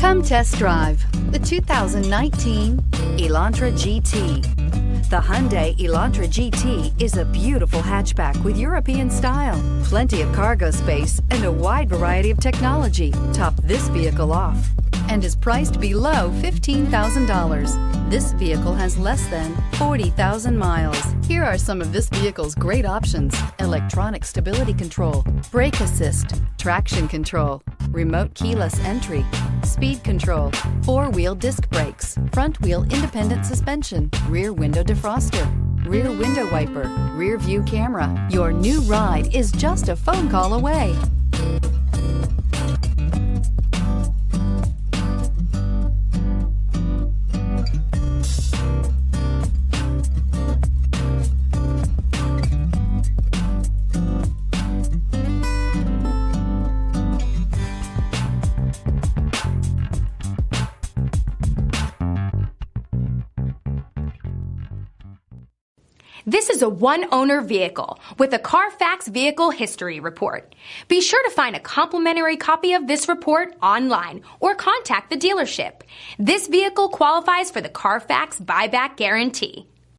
Come test drive the 2019 Elantra GT. The Hyundai Elantra GT is a beautiful hatchback with European style, plenty of cargo space, and a wide variety of technology top this vehicle off, and is priced below $15,000. This vehicle has less than 40,000 miles. Here are some of this vehicle's great options: electronic stability control, brake assist, traction control, remote keyless entry, speed control, four-wheel disc brakes, front-wheel independent suspension, rear window defroster, rear window wiper, rear view camera. Your new ride is just a phone call away. This is a one-owner vehicle with a CARFAX Vehicle History Report. Be sure to find a complimentary copy of this report online or contact the dealership. This vehicle qualifies for the CARFAX Buyback Guarantee.